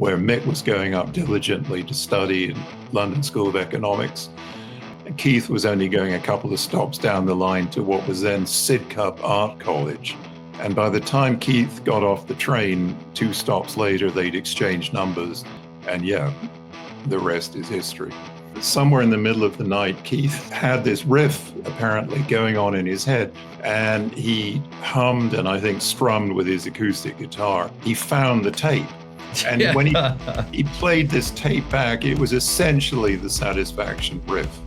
where Mick was going up diligently to study in London School of Economics. And Keith was only going a couple of stops down the line to what was then Sidcup Art College. And by the time Keith got off the train, 2 stops later, they'd exchanged numbers. And yeah, the rest is history. Somewhere in the middle of the night, Keith had this riff apparently going on in his head, and he hummed and I think strummed with his acoustic guitar. He found the tape. And when he played this tape back, it was essentially the Satisfaction riff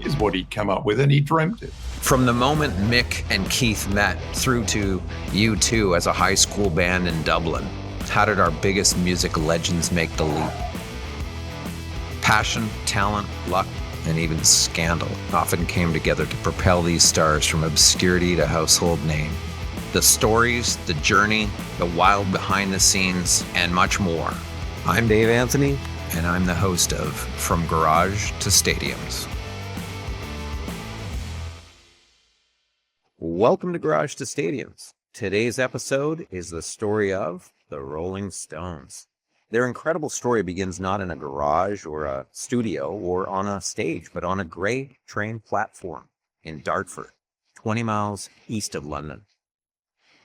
is what he'd come up with, and he dreamt it. From the moment Mick and Keith met through to U2 as a high school band in Dublin, how did our biggest music legends make the leap? Passion, talent, luck, and even scandal often came together to propel these stars from obscurity to household name. The stories, the journey, the wild behind the scenes, and much more. I'm Dave Anthony, and I'm the host of From Garage to Stadiums. Welcome to Garage to Stadiums. Today's episode is the story of the Rolling Stones. Their incredible story begins not in a garage or a studio or on a stage, but on a grey train platform in Dartford, 20 miles east of London.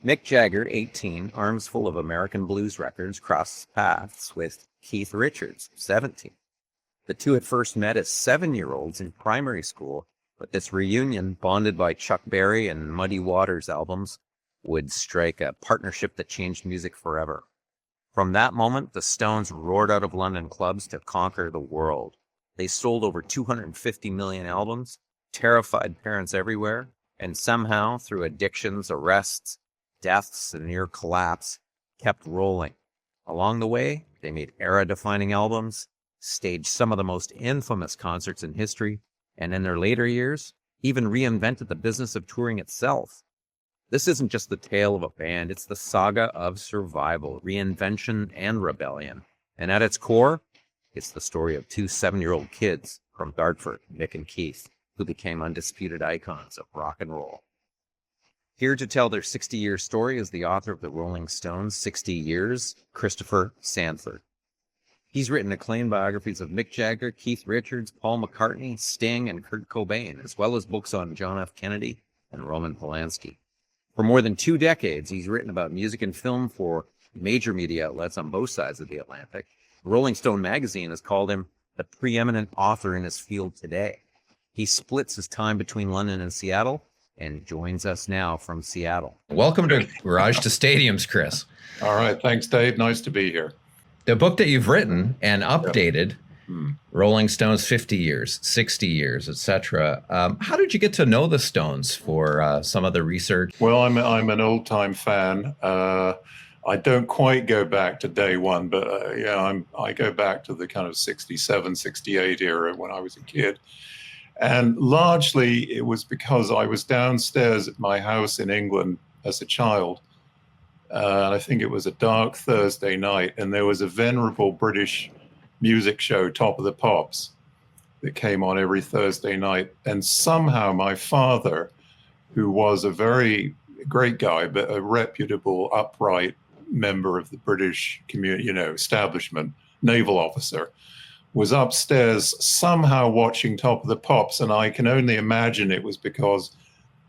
Mick Jagger, 18, arms full of American blues records, crosses paths with Keith Richards, 17. The two had first met as 7-year-olds in primary school, but this reunion, bonded by Chuck Berry and Muddy Waters albums, would strike a partnership that changed music forever. From that moment, the Stones roared out of London clubs to conquer the world. They sold over 250 million albums, terrified parents everywhere, and somehow, through addictions, arrests, deaths, and near collapse, kept rolling. Along the way, they made era-defining albums, staged some of the most infamous concerts in history, and in their later years, even reinvented the business of touring itself. This isn't just the tale of a band, it's the saga of survival, reinvention, and rebellion. And at its core, it's the story of 2 7-year-old kids from Dartford, Mick and Keith, who became undisputed icons of rock and roll. Here to tell their 60-year story is the author of the Rolling Stones' 60 Years, Christopher Sanford. He's written acclaimed biographies of Mick Jagger, Keith Richards, Paul McCartney, Sting, and Kurt Cobain, as well as books on John F. Kennedy and Roman Polanski. For more than 2 decades, he's written about music and film for major media outlets on both sides of the Atlantic. Rolling Stone magazine has called him the preeminent author in his field today. He splits his time between London and Seattle and joins us now from Seattle. Welcome to Garage to Stadiums, Chris. All right. Thanks, Dave. Nice to be here. The book that you've written and updated, Rolling Stones 50 years, 60 years, etc. How did you get to know the Stones for some of the research? Well, I'm an old-time fan. I don't quite go back to day one, but I go back to the kind of 67, 68 era when I was a kid. And largely it was because I was downstairs at my house in England as a child. And I think it was a dark Thursday night, and there was a venerable British music show, Top of the Pops, that came on every Thursday night. And somehow my father, who was a very great guy, but a reputable, upright member of the British community, establishment, naval officer, was upstairs somehow watching Top of the Pops. And I can only imagine it was because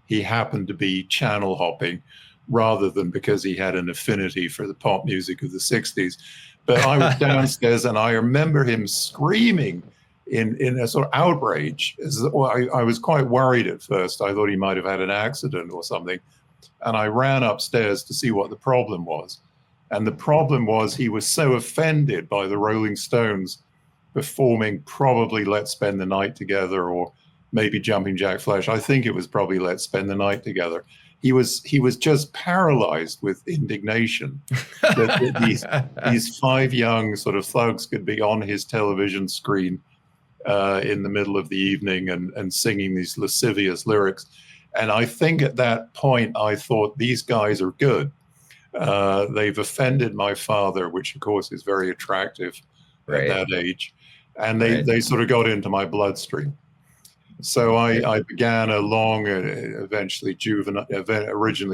he happened to be channel hopping rather than because he had an affinity for the pop music of the 60s. But I was downstairs and I remember him screaming in a sort of outrage. I was quite worried at first. I thought he might have had an accident or something. And I ran upstairs to see what the problem was. And the problem was he was so offended by the Rolling Stones performing probably Let's Spend the Night Together or maybe Jumping Jack Flash. I think it was probably Let's Spend the Night Together. He was just paralyzed with indignation that these 5 young sort of thugs could be on his television screen in the middle of the evening and singing these lascivious lyrics. And I think at that point, I thought, these guys are good. They've offended my father, which of course is very attractive at that age. And they sort of got into my bloodstream. So I began a long, originally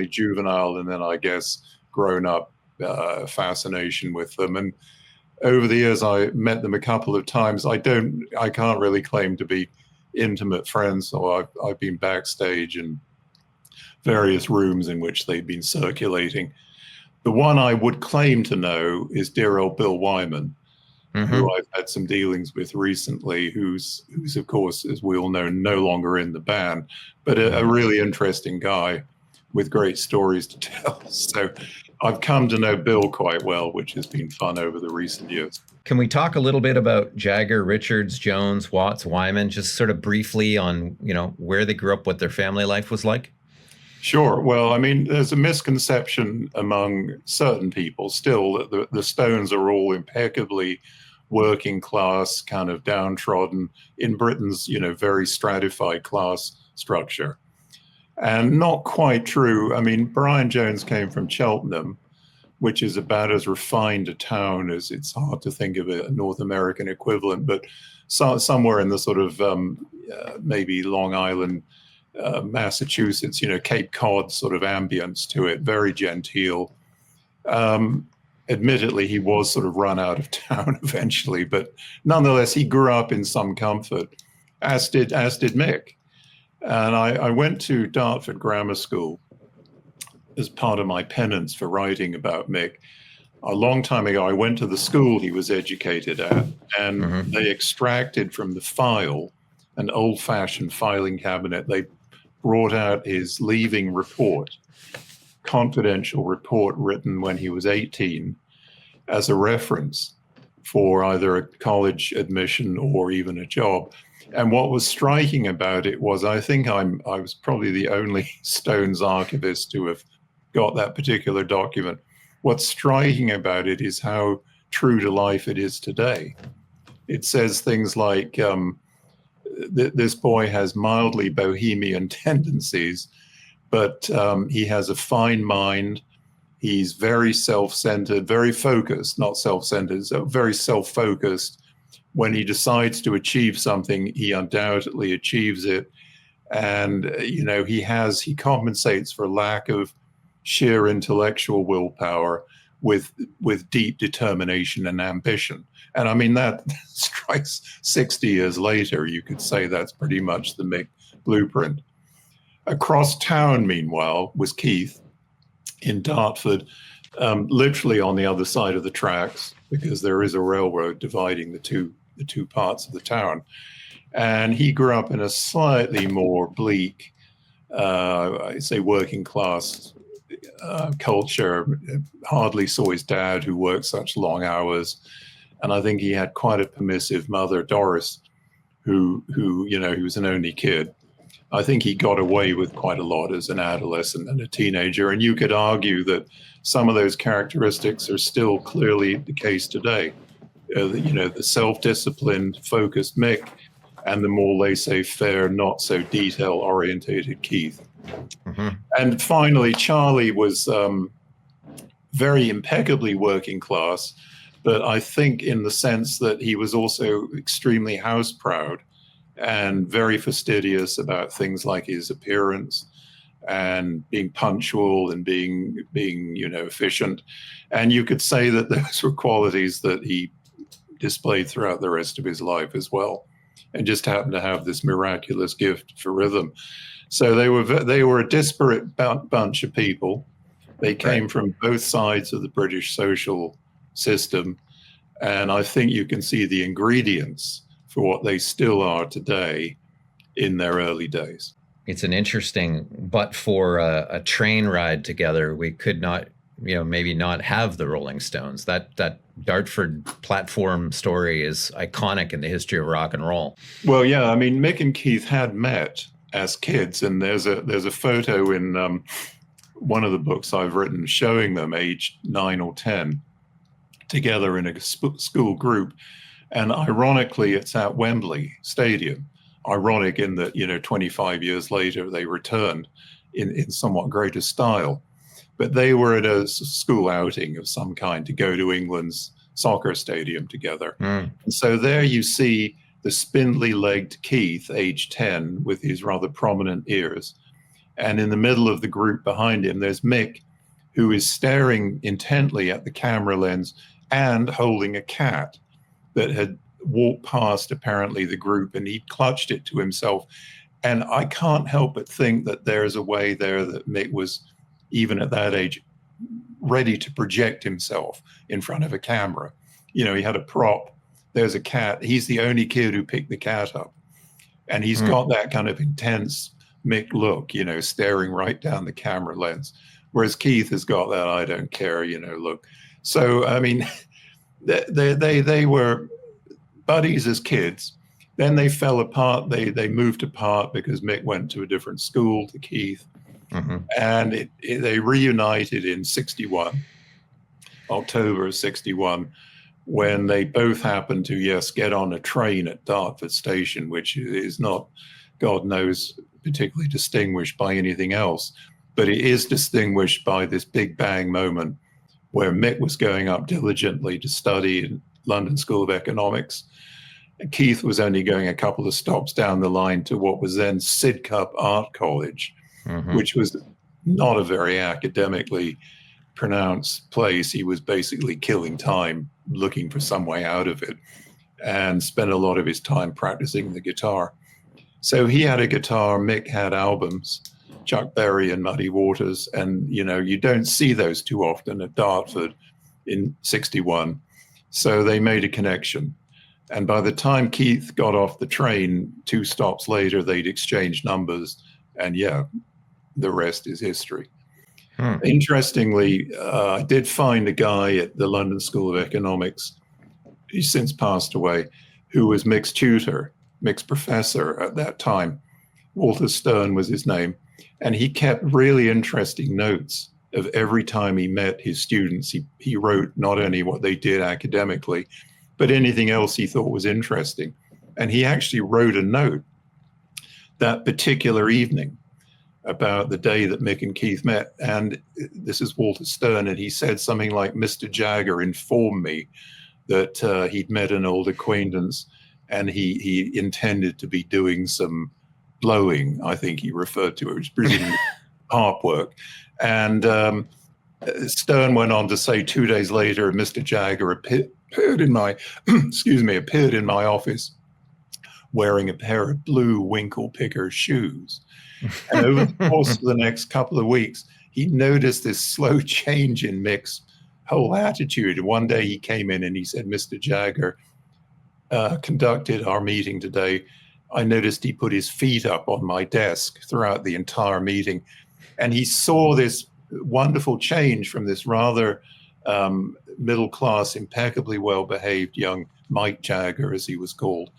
juvenile, and then I guess grown up fascination with them. And over the years, I met them a couple of times. I can't really claim to be intimate friends, so I've been backstage in various rooms in which they've been circulating. The one I would claim to know is dear old Bill Wyman, who I've had some dealings with recently, who's of course, as we all know, no longer in the band, but a really interesting guy with great stories to tell. So I've come to know Bill quite well, which has been fun over the recent years. Can we talk a little bit about Jagger, Richards, Jones, Watts, Wyman, just sort of briefly on, where they grew up, what their family life was like? Sure. Well, I mean, there's a misconception among certain people still that the Stones are all impeccably working class, kind of downtrodden in Britain's, very stratified class structure. And not quite true. I mean, Brian Jones came from Cheltenham, which is about as refined a town as it's hard to think of a North American equivalent, but somewhere in the sort of maybe Long Island, Massachusetts, Cape Cod sort of ambience to it, very genteel. Admittedly, he was sort of run out of town eventually, but nonetheless, he grew up in some comfort, as did Mick. And I went to Dartford Grammar School as part of my penance for writing about Mick. A long time ago, I went to the school he was educated at, and they extracted from the file, an old-fashioned filing cabinet. They brought out his leaving report, confidential report written when he was 18, as a reference for either a college admission or even a job. And what was striking about it was, I think I was probably the only Stones archivist to have got that particular document. What's striking about it is how true to life it is today. It says things like, this boy has mildly bohemian tendencies, but he has a fine mind. He's very self-centered, very focused, not self-centered, so very self-focused. When he decides to achieve something, he undoubtedly achieves it. And, he compensates for lack of sheer intellectual willpower with deep determination and ambition. And I mean, that strikes 60 years later. You could say that's pretty much the Mick blueprint. Across town, meanwhile, was Keith in Dartford, literally on the other side of the tracks, because there is a railroad dividing the two parts of the town. And he grew up in a slightly more bleak, I'd say working class culture. Hardly saw his dad, who worked such long hours. And I think he had quite a permissive mother, Doris, who he was an only kid. I think he got away with quite a lot as an adolescent and a teenager. And you could argue that some of those characteristics are still clearly the case today. The self-disciplined, focused Mick, and the more laissez-faire, not so detail-orientated Keith. And finally, Charlie was very impeccably working class, but I think in the sense that he was also extremely house-proud and very fastidious about things like his appearance and being punctual and being efficient. And you could say that those were qualities that he displayed throughout the rest of his life as well, and just happened to have this miraculous gift for rhythm. So they were a disparate bunch of people. They came from both sides of the British social system, and I think you can see the ingredients for what they still are today in their early days. It's an interesting, but for a train ride together, we could not, maybe not have the Rolling Stones. That Dartford platform story is iconic in the history of rock and roll. Well, yeah, I mean, Mick and Keith had met as kids, and there's a photo in one of the books I've written showing them aged 9 or 10 together in a school group. And ironically, it's at Wembley Stadium. Ironic in that, 25 years later, they returned in somewhat greater style. But they were at a school outing of some kind to go to England's soccer stadium together. And so there you see the spindly-legged Keith, age 10, with his rather prominent ears. And in the middle of the group behind him, there's Mick, who is staring intently at the camera lens, and holding a cat that had walked past apparently the group, and he clutched it to himself. And I can't help but think that there's a way there that Mick was, even at that age, ready to project himself in front of a camera. You know, he had a prop. There's a cat. He's the only kid who picked the cat up. And he's got that kind of intense Mick look, you know, staring right down the camera lens. Whereas Keith has got that I don't care, you know, look. So, I mean, they were buddies as kids. Then they fell apart. They moved apart because Mick went to a different school to Keith. And they reunited in 61, October of 61, when they both happened to, yes, get on a train at Dartford station, which is not, God knows, particularly distinguished by anything else. But it is distinguished by this big bang moment where Mick was going up diligently to study in London School of Economics. And Keith was only going a couple of stops down the line to what was then Sidcup Art College, which was not a very academically pronounced place. He was basically killing time looking for some way out of it, and spent a lot of his time practicing the guitar. So he had a guitar, Mick had albums, Chuck Berry and Muddy Waters, and you know, you don't see those too often at Dartford in 61. So they made a connection. And by the time Keith got off the train, 2 stops later, they'd exchanged numbers, and yeah, the rest is history. Interestingly, I did find a guy at the London School of Economics, he's since passed away, who was Mick's tutor, Mick's professor at that time. Walter Stern was his name. And he kept really interesting notes of every time he met his students. He wrote not only what they did academically, but anything else he thought was interesting. And he actually wrote a note that particular evening about the day that Mick and Keith met. And this is Walter Stern, and he said something like, Mr. Jagger informed me that he'd met an old acquaintance and he intended to be doing some blowing, I think he referred to it, which presumably harp work. And Stern went on to say 2 days later, Mr. Jagger appeared in my, appeared in my office wearing a pair of blue winkle picker shoes. And over the course of the next couple of weeks, he noticed this slow change in Mick's whole attitude. And one day he came in and he said, Mr. Jagger conducted our meeting today. I noticed he put his feet up on my desk throughout the entire meeting. And he saw this wonderful change from this rather middle-class, impeccably well-behaved young Mike Jagger, as he was called,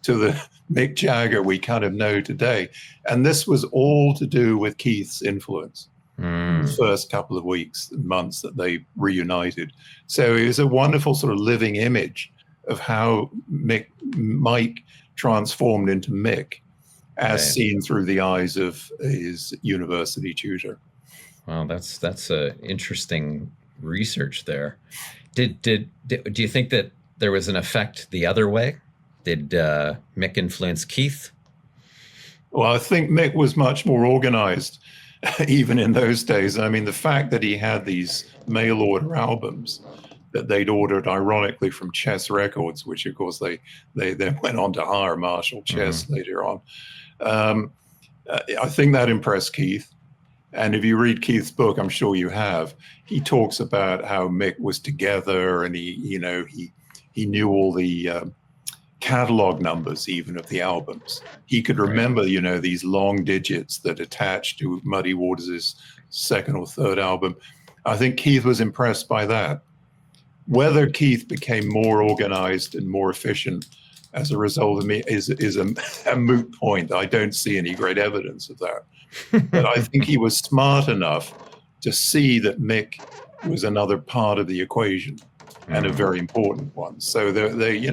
to the Mick Jagger we kind of know today. And this was all to do with Keith's influence in the first couple of weeks and months that they reunited. So it was a wonderful sort of living image of how Mike transformed into Mick as seen through the eyes of his university tutor. Wow, that's interesting research there. Do you think that there was an effect the other way? Did Mick influence Keith? Well, I think Mick was much more organized, even in those days. I mean, the fact that he had these mail order albums that they'd ordered, ironically, from Chess Records, which, of course, they then went on to hire Marshall Chess later on. I think that impressed Keith. And if you read Keith's book, I'm sure you have, he talks about how Mick was together, and he knew all the catalog numbers even of the albums. He could remember, these long digits that attached to Muddy Waters' second or third album. I think Keith was impressed by that. Whether Keith became more organized and more efficient as a result of me is a moot point. I don't see any great evidence of that. But I think he was smart enough to see that Mick was another part of the equation, and a very important one. So they,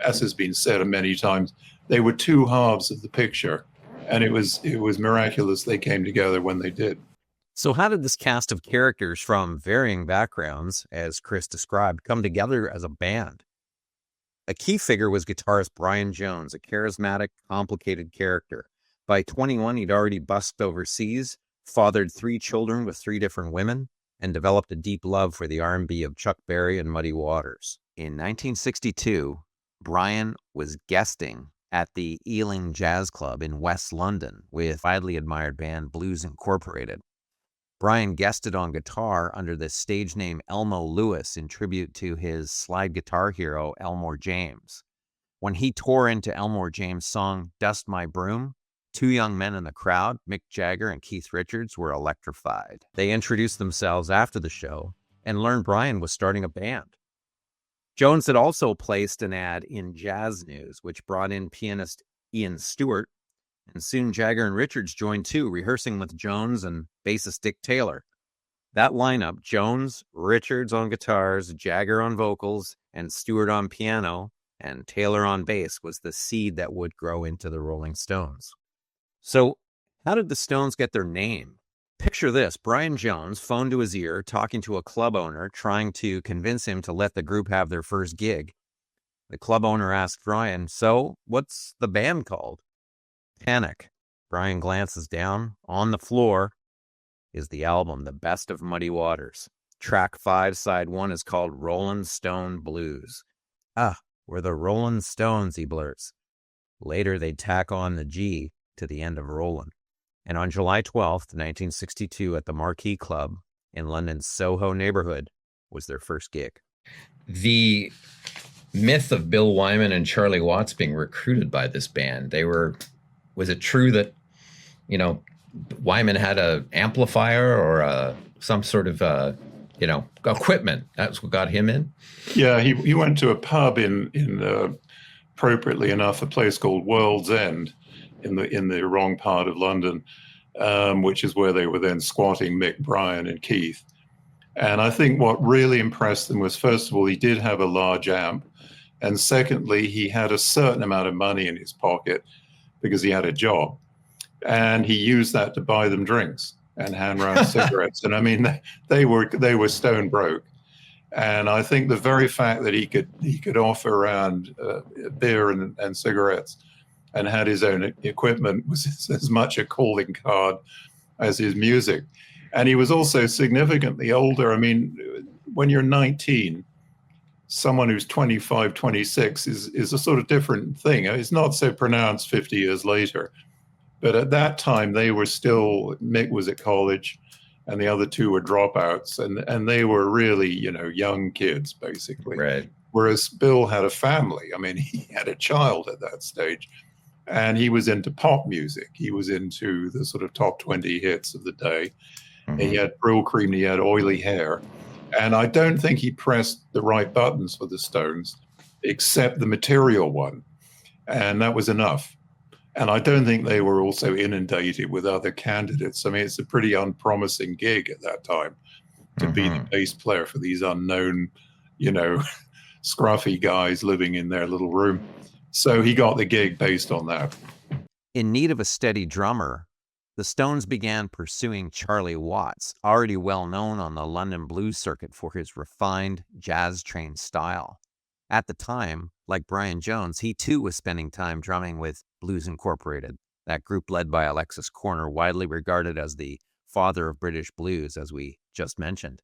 as has been said many times, they were two halves of the picture, and it was miraculous they came together when they did. So how did this cast of characters from varying backgrounds, as Chris described, come together as a band? A key figure was guitarist Brian Jones, a charismatic, complicated character. By 21, he'd already busked overseas, fathered 3 children with 3 different women, and developed a deep love for the R&B of Chuck Berry and Muddy Waters. In 1962, Brian was guesting at the Ealing Jazz Club in West London with widely admired band Blues Incorporated. Brian guested on guitar under the stage name Elmo Lewis in tribute to his slide guitar hero Elmore James. When he tore into Elmore James' song Dust My Broom, two young men in the crowd, Mick Jagger and Keith Richards, were electrified. They introduced themselves after the show and learned Brian was starting a band. Jones had also placed an ad in Jazz News, which brought in pianist Ian Stewart, and soon Jagger and Richards joined too, rehearsing with Jones and bassist Dick Taylor. That lineup, Jones, Richards on guitars, Jagger on vocals, and Stewart on piano, and Taylor on bass, was the seed that would grow into the Rolling Stones. So, how did the Stones get their name? Picture this: Brian Jones, phone to his ear, talking to a club owner, trying to convince him to let the group have their first gig. The club owner asked Brian, "So, what's the band called?" Panic. Brian glances down. On the floor is the album, The Best of Muddy Waters. Track 5, side 1 is called Rollin' Stone Blues. We're the Rollin' Stones, he blurts. Later, they'd tack on the G to the end of Rollin'. And on July 12th, 1962, at the Marquee Club in London's Soho neighborhood, was their first gig. The myth of Bill Wyman and Charlie Watts being recruited by this band, was it true that, Wyman had an amplifier or some sort of, equipment? That's what got him in? Yeah, he went to a pub in appropriately enough, a place called World's End in the wrong part of London, which is where they were then squatting Mick, Brian, and Keith. And I think what really impressed them was, first of all, he did have a large amp, and secondly, he had a certain amount of money in his pocket because he had a job, and he used that to buy them drinks and hand round cigarettes. And I mean, they were stone broke. And I think the very fact that he could offer around beer and cigarettes and had his own equipment was as much a calling card as his music. And he was also significantly older. I mean, when you're 19, someone who's 25, 26 is a sort of different thing. It's not so pronounced 50 years later. But at that time, they were still, Mick was at college and the other two were dropouts. And they were really, young kids, basically. Right. Whereas Bill had a family. I mean, he had a child at that stage. And he was into pop music. He was into the sort of top 20 hits of the day. Mm-hmm. He had Brill Cream, he had oily hair. And I don't think he pressed the right buttons for the Stones, except the Material one. And that was enough. And I don't think they were also inundated with other candidates. I mean, it's a pretty unpromising gig at that time to be the bass player for these unknown, scruffy guys living in their little room. So he got the gig based on that. In need of a steady drummer, the Stones began pursuing Charlie Watts, already well known on the London blues circuit for his refined, jazz-trained style. At the time, like Brian Jones, he too was spending time drumming with Blues Incorporated, that group led by Alexis Korner, widely regarded as the father of British blues, as we just mentioned.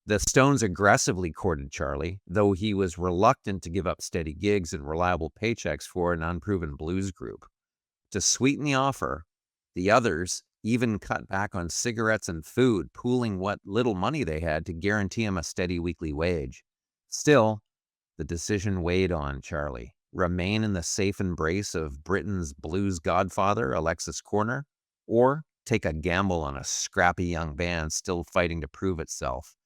The Stones aggressively courted Charlie, though he was reluctant to give up steady gigs and reliable paychecks for an unproven blues group. To sweeten the offer, the others even cut back on cigarettes and food, pooling what little money they had to guarantee him a steady weekly wage. Still, the decision weighed on Charlie. Remain in the safe embrace of Britain's blues godfather, Alexis Korner, or take a gamble on a scrappy young band still fighting to prove itself.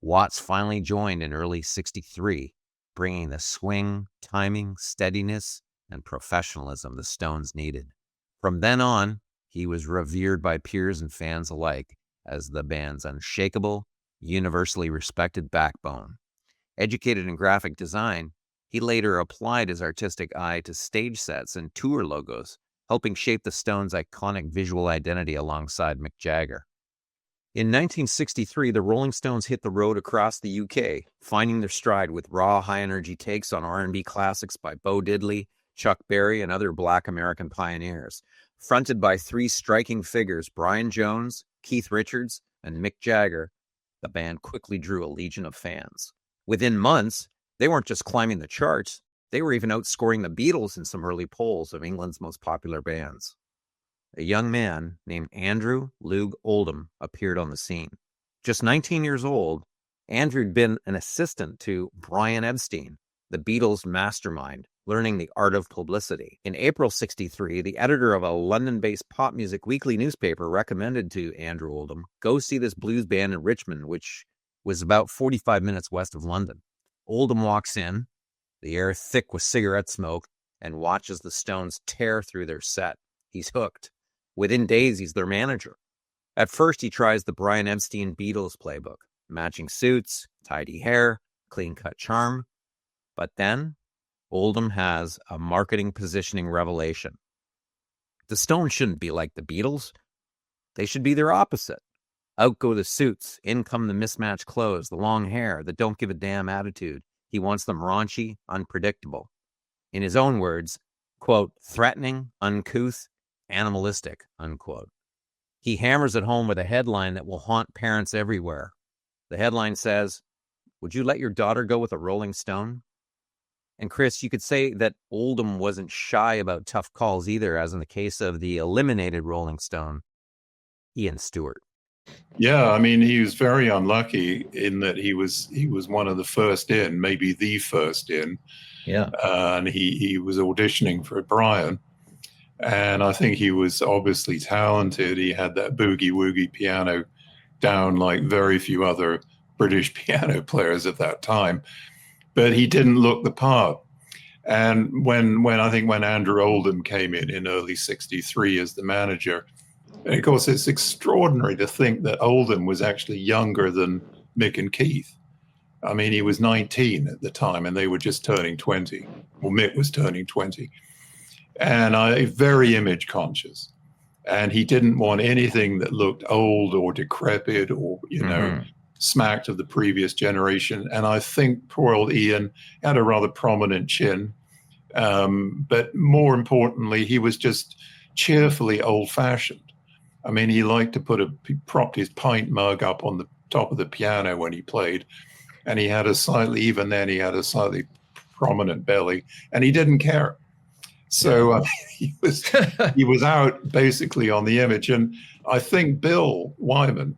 Watts finally joined in early '63, bringing the swing, timing, steadiness, and professionalism the Stones needed. From then on, he was revered by peers and fans alike as the band's unshakable, universally respected backbone. Educated in graphic design, he later applied his artistic eye to stage sets and tour logos, helping shape the Stones' iconic visual identity alongside Mick Jagger. In 1963, the Rolling Stones hit the road across the UK, finding their stride with raw, high-energy takes on R&B classics by Bo Diddley, Chuck Berry, and other Black American pioneers. Fronted by three striking figures, Brian Jones, Keith Richards, and Mick Jagger, The band quickly drew a legion of fans. Within months, they weren't just climbing the charts, they were even outscoring the Beatles in some early polls of England's most popular bands. A young man named Andrew Loog Oldham appeared on the scene. Just 19 years old, Andrew had been an assistant to Brian Epstein, the Beatles' mastermind, learning the art of publicity. In April '63, the editor of a London-based pop music weekly newspaper recommended to Andrew Oldham, go see this blues band in Richmond, which was about 45 minutes west of London. Oldham walks in, the air thick with cigarette smoke, and watches the Stones tear through their set. He's hooked. Within days, he's their manager. At first, he tries the Brian Epstein Beatles playbook, matching suits, tidy hair, clean-cut charm. But then, Oldham has a marketing positioning revelation. The Stones shouldn't be like the Beatles. They should be their opposite. Out go the suits, in come the mismatched clothes, the long hair, the don't give a damn attitude. He wants them raunchy, unpredictable. In his own words, quote, threatening, uncouth, animalistic, unquote. He hammers it home with a headline that will haunt parents everywhere. The headline says, would you let your daughter go with a Rolling Stone? And Chris, you could say that Oldham wasn't shy about tough calls either, as in the case of the eliminated Rolling Stone, Ian Stewart. Yeah, I mean, he was very unlucky in that he was one of the first in, maybe the first in. Yeah. And he was auditioning for Brian. And I think he was obviously talented. He had that boogie-woogie piano down like very few other British piano players at that time. But he didn't look the part. And when Andrew Oldham came in early '63 as the manager, and of course it's extraordinary to think that Oldham was actually younger than Mick and Keith. I mean, he was 19 at the time, and they were just turning 20. Well, Mick was turning 20. And very image conscious. And he didn't want anything that looked old or decrepit or, smacked of the previous generation. And I think poor old Ian had a rather prominent chin. But more importantly, he was just cheerfully old-fashioned. I mean, he liked to he propped his pint mug up on the top of the piano when he played. And he had a slightly prominent belly, and he didn't care. So he was out basically on the image. And I think Bill Wyman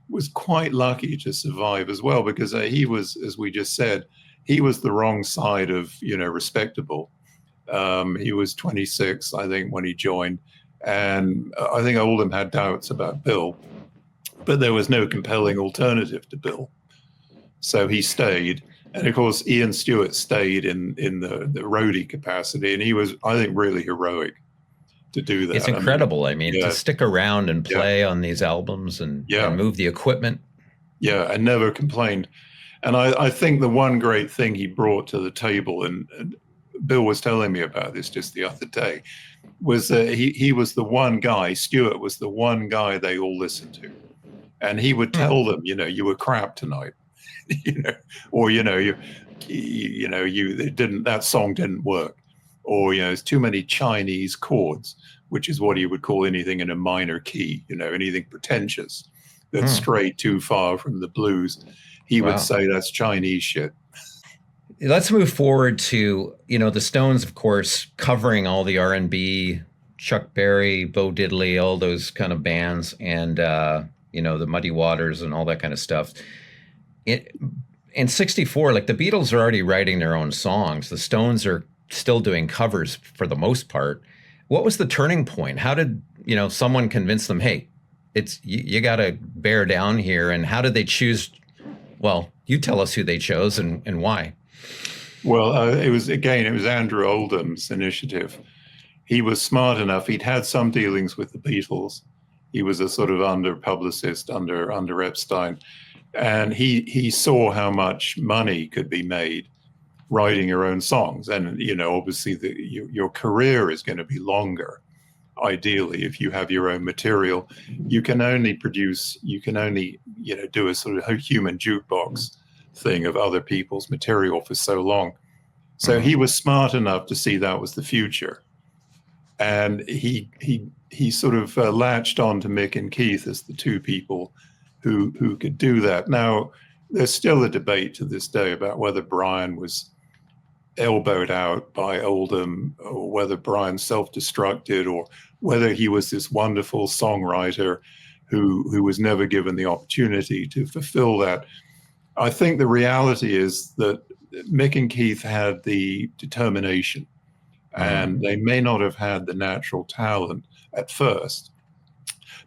was quite lucky to survive as well, because he was, as we just said, he was the wrong side of, respectable. He was 26, I think, when he joined. And I think Oldham had doubts about Bill, but there was no compelling alternative to Bill. So he stayed. And of course, Ian Stewart stayed in the roadie capacity, and he was, I think, really heroic to do that. It's incredible. I mean, to stick around and play on these albums and move the equipment. Yeah, and never complained. And I think the one great thing he brought to the table, and Bill was telling me about this just the other day, was that he was the one guy, Stewart was the one guy they all listened to. And he would tell them, you were crap tonight. Or that song didn't work, or there's too many Chinese chords, which is what he would call anything in a minor key, anything pretentious that strayed too far from the blues. He would say that's Chinese shit. Let's move forward to the Stones, of course, covering all the R&B, Chuck Berry, Bo Diddley, all those kind of bands, and the Muddy Waters and all that kind of stuff. In '64, like the Beatles are already writing their own songs. The Stones are still doing covers for the most part. What was the turning point? How did, someone convince them, hey, you got to bear down here? And how did they choose? Well, you tell us who they chose and why. Well, it was Andrew Oldham's initiative. He was smart enough. He'd had some dealings with the Beatles. He was a sort of under-publicist under Epstein. And he saw how much money could be made writing your own songs. And, obviously your career is going to be longer. Ideally, if you have your own material, you can only do a sort of human jukebox thing of other people's material for so long. So he was smart enough to see that was the future. And he sort of latched on to Mick and Keith as the two people who could do that. Now, there's still a debate to this day about whether Brian was elbowed out by Oldham, or whether Brian self-destructed, or whether he was this wonderful songwriter who was never given the opportunity to fulfill that. I think the reality is that Mick and Keith had the determination, and they may not have had the natural talent at first,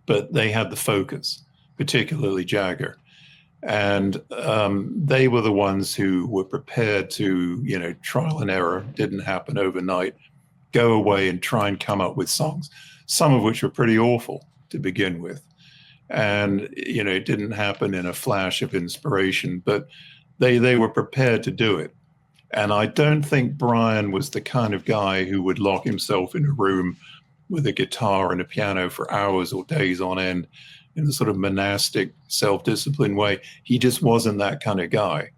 but they had the focus, particularly Jagger. And they were the ones who were prepared to, trial and error, didn't happen overnight, go away and try and come up with songs, some of which were pretty awful to begin with. And, it didn't happen in a flash of inspiration, but they were prepared to do it. And I don't think Brian was the kind of guy who would lock himself in a room with a guitar and a piano for hours or days on end in a sort of monastic, self-disciplined way. He just wasn't that kind of guy.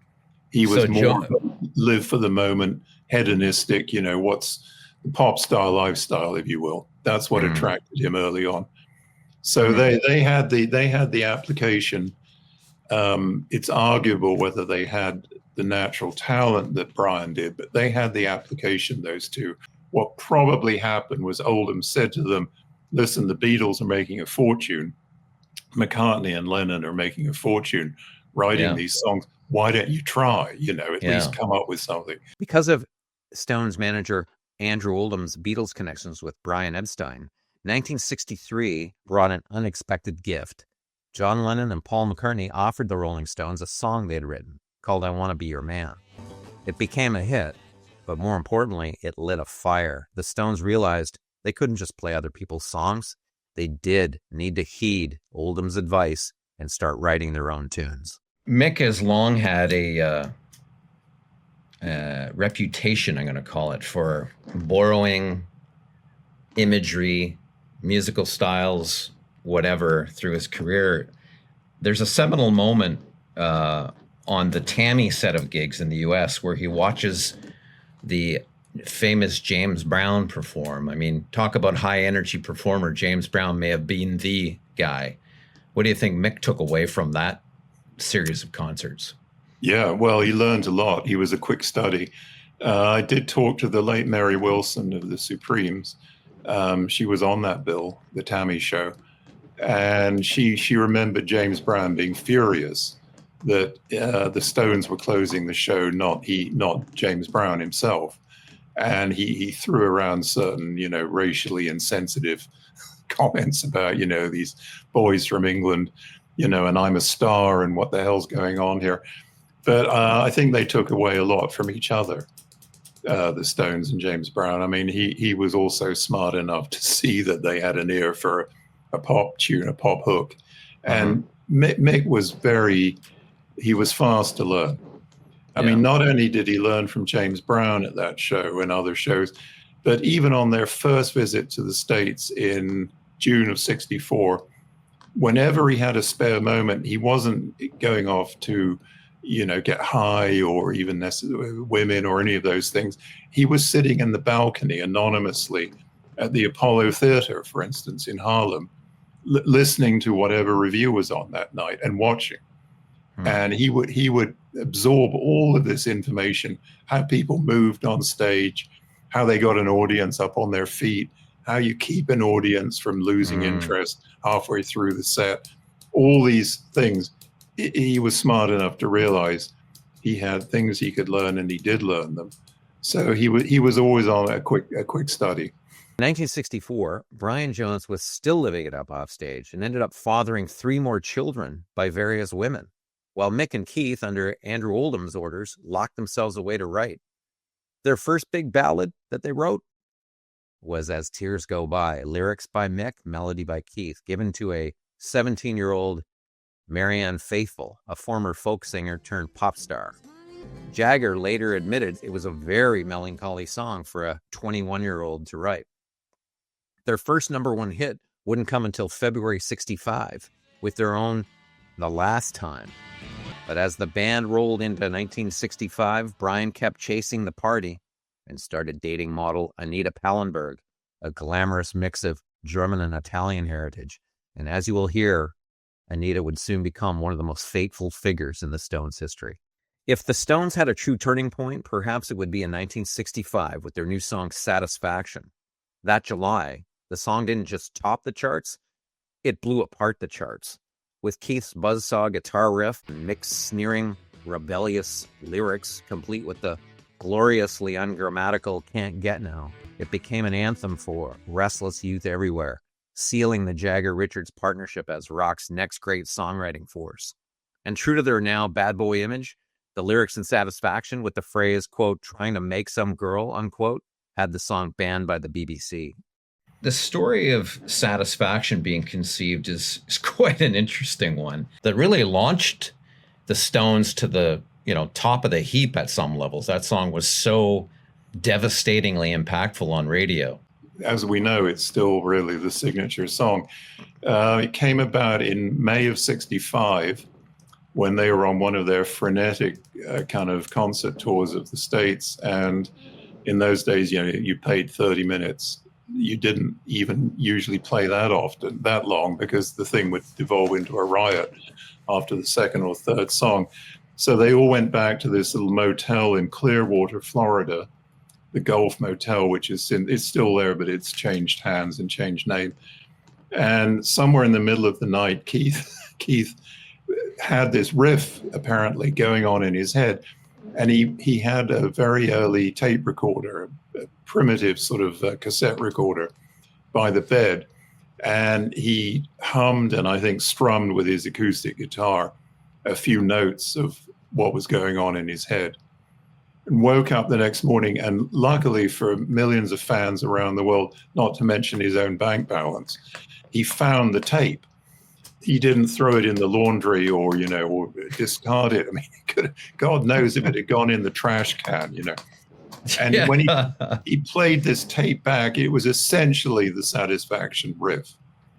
He was more live for the moment, hedonistic, what's the pop star lifestyle, if you will. That's what attracted him early on. So they had the application. It's arguable whether they had the natural talent that Brian did, but they had the application, those two. What probably happened was Oldham said to them, listen, the Beatles are making a fortune. McCartney and Lennon are making a fortune writing these songs. Why don't you try, at least come up with something? Because of Stones manager Andrew Oldham's Beatles connections with Brian Epstein, 1963 brought an unexpected gift. John Lennon and Paul McCartney offered the Rolling Stones a song they had written called I Want to Be Your Man. It became a hit, but more importantly, it lit a fire. The Stones realized they couldn't just play other people's songs. They did need to heed Oldham's advice and start writing their own tunes. Mick has long had a reputation, I'm going to call it, for borrowing imagery, musical styles, whatever, through his career. There's a seminal moment on the Tammy set of gigs in the U.S. where he watches the famous James Brown perform. I mean, talk about high energy performer. James Brown may have been the guy. What do you think Mick took away from that series of concerts? Yeah, well, he learned a lot. He was a quick study. I did talk to the late Mary Wilson of the Supremes. She was on that bill, the Tammy show. And she remembered James Brown being furious that the Stones were closing the show, not James Brown himself. And he threw around certain, racially insensitive comments about, these boys from England, and I'm a star and what the hell's going on here. But I think they took away a lot from each other, the Stones and James Brown. I mean, he was also smart enough to see that they had an ear for a pop tune, a pop hook. And Mick was he was fast to learn. I mean, not only did he learn from James Brown at that show and other shows, but even on their first visit to the States in June of '64, whenever he had a spare moment, he wasn't going off to, get high or even necessarily women or any of those things. He was sitting in the balcony anonymously at the Apollo Theater, for instance, in Harlem, listening to whatever review was on that night and watching. And he would absorb all of this information, how people moved on stage, how they got an audience up on their feet, how you keep an audience from losing interest halfway through the set, all these things. He was smart enough to realize he had things he could learn, and he did learn them. So he was always on a quick study. In 1964, Brian Jones was still living it up off stage and ended up fathering 3 more children by various women, while Mick and Keith, under Andrew Oldham's orders, locked themselves away to write. Their first big ballad that they wrote was As Tears Go By, lyrics by Mick, melody by Keith, given to a 17-year-old Marianne Faithfull, a former folk singer turned pop star. Jagger later admitted it was a very melancholy song for a 21-year-old to write. Their first #1 hit wouldn't come until February '65 with their own The Last Time. But as the band rolled into 1965, Brian kept chasing the party and started dating model Anita Pallenberg, a glamorous mix of German and Italian heritage. And as you will hear, Anita would soon become one of the most fateful figures in the Stones' history. If the Stones had a true turning point, perhaps it would be in 1965 with their new song Satisfaction. That July, the song didn't just top the charts, it blew apart the charts. With Keith's buzzsaw guitar riff and Mick's sneering, rebellious lyrics, complete with the gloriously ungrammatical Can't Get Now, it became an anthem for restless youth everywhere, sealing the Jagger-Richards partnership as rock's next great songwriting force. And true to their now bad boy image, the lyrics in Satisfaction with the phrase, quote, trying to make some girl, unquote, had the song banned by the BBC. The story of Satisfaction being conceived is quite an interesting one that really launched the Stones to the, top of the heap at some levels. That song was so devastatingly impactful on radio. As we know, it's still really the signature song. It came about in May of '65 when they were on one of their frenetic kind of concert tours of the States. And in those days, you paid 30 minutes. You didn't even usually play that long, because the thing would devolve into a riot after the second or third song. So they all went back to this little motel in Clearwater, Florida, the Gulf Motel, which it's still there, but it's changed hands and changed name. And somewhere in the middle of the night, Keith had this riff apparently going on in his head. And he had a very early tape recorder, a primitive sort of cassette recorder by the bed. And he hummed and I think strummed with his acoustic guitar a few notes of what was going on in his head. And woke up the next morning, and luckily for millions of fans around the world, not to mention his own bank balance, he found the tape. He didn't throw it in the laundry or discard it. I mean, God knows if it had gone in the trash can, And when he played this tape back, it was essentially the Satisfaction riff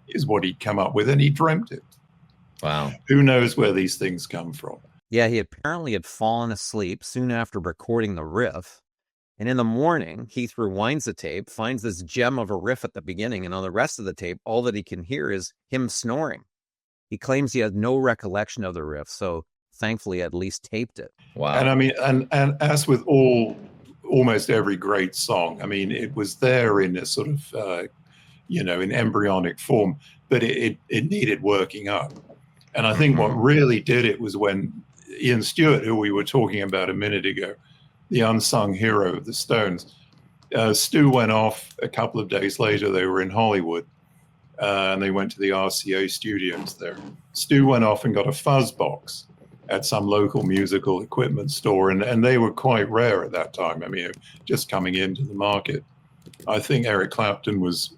is what he'd come up with, and he dreamt it. Wow. Who knows where these things come from? Yeah, he apparently had fallen asleep soon after recording the riff. And in the morning, Keith rewinds the tape, finds this gem of a riff at the beginning, and on the rest of the tape, all that he can hear is him snoring. He claims he has no recollection of the riff, so thankfully at least taped it. Wow. And I mean, and as with almost every great song, I mean, it was there in a sort of, in embryonic form, but it needed working up. And I think what really did it was when Ian Stewart, who we were talking about a minute ago, the unsung hero of the Stones, Stu went off a couple of days later. They were in Hollywood. And they went to the RCA studios there. Stu went off and got a fuzz box at some local musical equipment store, and they were quite rare at that time. I mean, just coming into the market. I think Eric Clapton was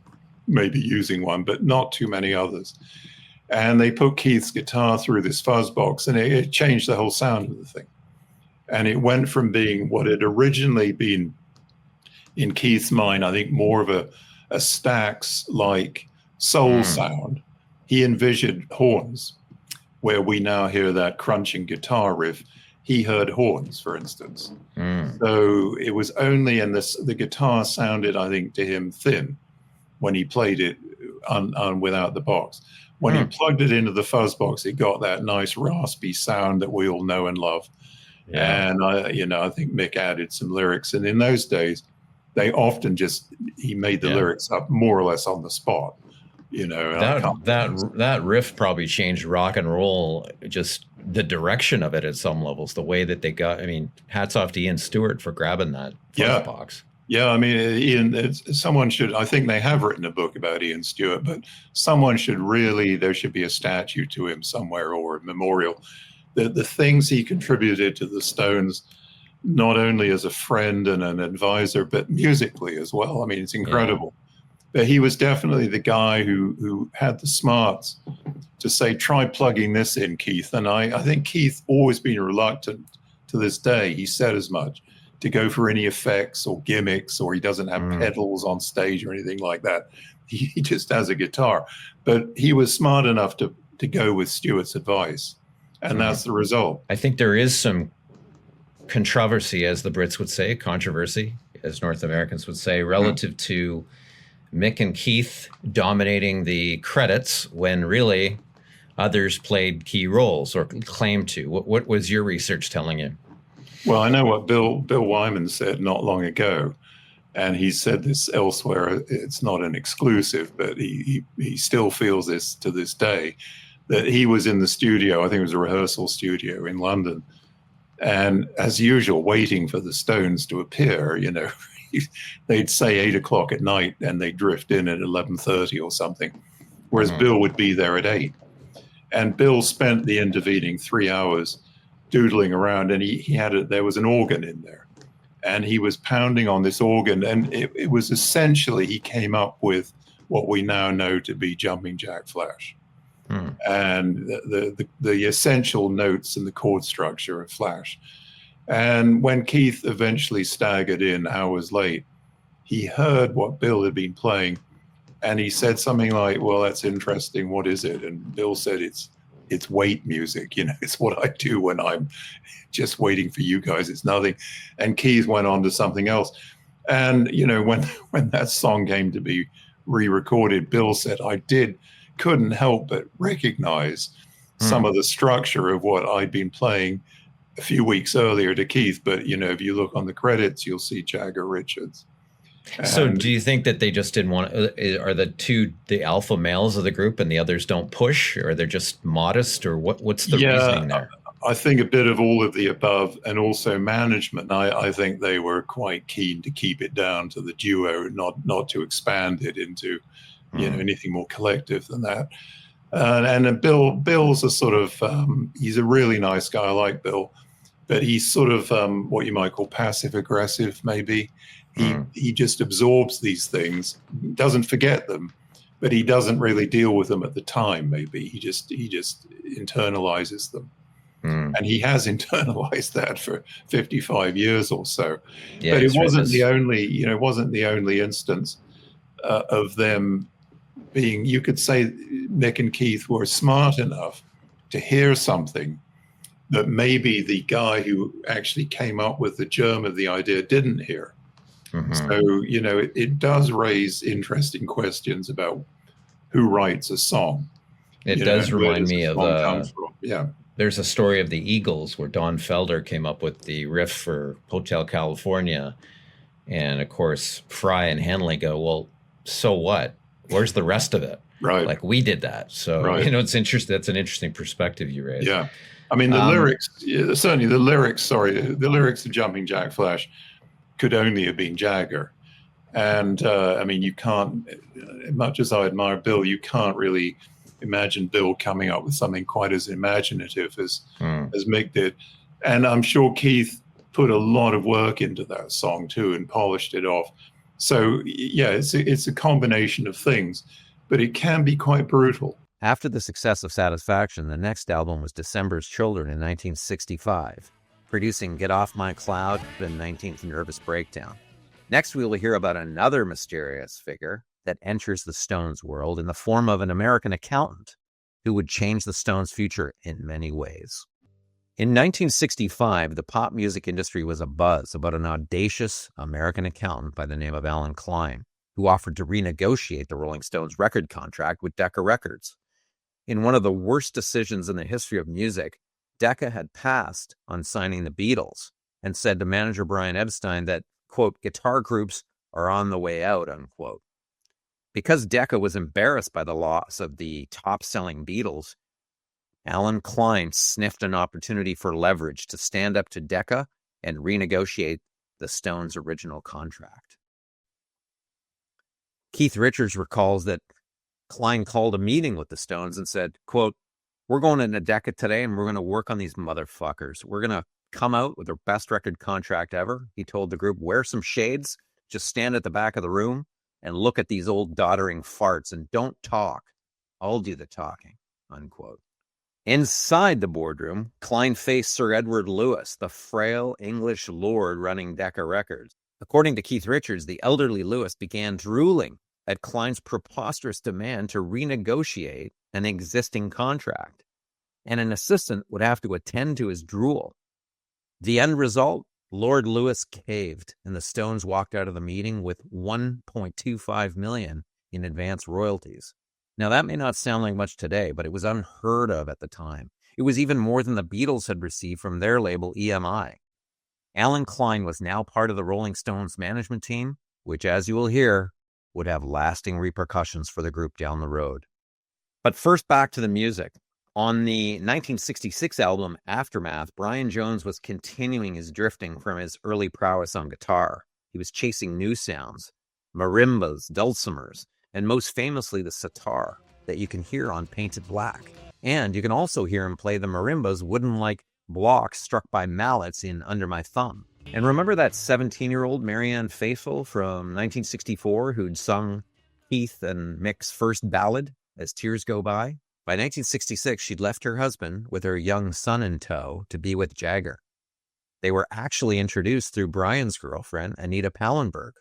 maybe using one, but not too many others. And they put Keith's guitar through this fuzz box, and it changed the whole sound of the thing. And it went from being what had originally been, in Keith's mind, I think more of a Stax-like soul sound. He envisioned horns, where we now hear that crunching guitar riff. He heard horns, for instance. So it was only the guitar sounded, I think, to him thin when he played it without the box. When he plugged it into the fuzz box, it got that nice raspy sound that we all know and love. Yeah. And I think Mick added some lyrics, and in those days, they often he made the lyrics up more or less on the spot. That riff probably changed rock and roll, just the direction of it at some levels, the way that they got. I mean, hats off to Ian Stewart for grabbing that fuzz box. Yeah, I mean, Ian, someone should, I think they have written a book about Ian Stewart, but someone should there should be a statue to him somewhere or a memorial. The things he contributed to the Stones, not only as a friend and an advisor, but musically as well. I mean, it's incredible. Yeah. But he was definitely the guy who had the smarts to say, try plugging this in, Keith. And I think Keith always been reluctant to this day. He said as much, to go for any effects or gimmicks, or he doesn't have pedals on stage or anything like that. He just has a guitar. But he was smart enough to go with Stewart's advice. And that's the result. I think there is some controversy, as the Brits would say, controversy, as North Americans would say, relative to Mick and Keith dominating the credits when really others played key roles or claimed to. What was your research telling you? Well, I know what Bill Wyman said not long ago, and he said this elsewhere. It's not an exclusive, but he still feels this to this day, that he was in the studio, I think it was a rehearsal studio in London, and as usual, waiting for the Stones to appear. They'd say 8 o'clock at night, and they'd drift in at 11:30 or something, whereas Bill would be there at 8. And Bill spent the intervening 3 hours doodling around, and there was an organ in there, and he was pounding on this organ, and it was essentially, he came up with what we now know to be Jumping Jack Flash. And the essential notes and the chord structure of Flash. And when Keith eventually staggered in hours late, he heard what Bill had been playing, and he said something like, "Well, that's interesting. What is it?" And Bill said, "It's wait music. It's what I do when I'm just waiting for you guys. It's nothing." And Keith went on to something else. And when that song came to be re-recorded, Bill said, couldn't help but recognize some of the structure of what I'd been playing a few weeks earlier to Keith. But, if you look on the credits, you'll see Jagger Richards. So do you think that they just didn't want are the alpha males of the group and the others don't push, or they're just modest, or what's the reasoning there? I think a bit of all of the above, and also management. I think they were quite keen to keep it down to the duo, not to expand it into anything more collective than that. And Bill's a sort of, he's a really nice guy. I like Bill, but he's sort of what you might call passive aggressive, maybe. He just absorbs these things, doesn't forget them, but he doesn't really deal with them at the time. Maybe he just internalizes them. And he has internalized that for 55 years or so. Yeah, but it wasn't the only instance of them being, you could say Mick and Keith were smart enough to hear something that maybe the guy who actually came up with the germ of the idea didn't hear. So, it does raise interesting questions about who writes a song. It does remind me of, there's a story of the Eagles where Don Felder came up with the riff for Hotel California. And of course, Fry and Henley go, "Well, so what? Where's the rest of it?" Right. Like, we did that. So, it's interesting. That's an interesting perspective you raised. Yeah. I mean, the lyrics, certainly the lyrics to Jumping Jack Flash could only have been Jagger. And you can't, much as I admire Bill, you can't really imagine Bill coming up with something quite as imaginative as Mick did. And I'm sure Keith put a lot of work into that song too and polished it off. So it's a combination of things, but it can be quite brutal. After the success of Satisfaction, the next album was December's Children in 1965, producing Get Off My Cloud and 19th Nervous Breakdown. Next, we will hear about another mysterious figure that enters the Stones world in the form of an American accountant who would change the Stones' future in many ways. In 1965, the pop music industry was abuzz about an audacious American accountant by the name of Alan Klein, who offered to renegotiate the Rolling Stones record contract with Decca Records. In one of the worst decisions in the history of music, Decca had passed on signing the Beatles and said to manager Brian Epstein that, quote, "guitar groups are on the way out," unquote. Because Decca was embarrassed by the loss of the top-selling Beatles, Alan Klein sniffed an opportunity for leverage to stand up to Decca and renegotiate the Stones' original contract. Keith Richards recalls that Klein called a meeting with the Stones and said, quote, "We're going into Decca today and we're going to work on these motherfuckers. We're going to come out with their best record contract ever." He told the group, "Wear some shades, just stand at the back of the room and look at these old doddering farts and don't talk. I'll do the talking," unquote. Inside the boardroom, Klein faced Sir Edward Lewis, the frail English lord running Decca Records. According to Keith Richards, the elderly Lewis began drooling at Klein's preposterous demand to renegotiate an existing contract, and an assistant would have to attend to his drool. The end result? Lord Lewis caved, and the Stones walked out of the meeting with $1.25 million in advance royalties. Now, that may not sound like much today, but it was unheard of at the time. It was even more than the Beatles had received from their label EMI. Alan Klein was now part of the Rolling Stones management team, which, as you will hear, would have lasting repercussions for the group down the road. But first, back to the music. On the 1966 album Aftermath, Brian Jones was continuing his drifting from his early prowess on guitar. He was chasing new sounds, marimbas, dulcimers, and most famously the sitar that you can hear on Painted Black. And you can also hear him play the marimba's wooden-like blocks struck by mallets in Under My Thumb. And remember that 17-year-old Marianne Faithfull from 1964 who'd sung Keith and Mick's first ballad, As Tears Go By? By 1966, she'd left her husband with her young son in tow to be with Jagger. They were actually introduced through Brian's girlfriend, Anita Pallenberg.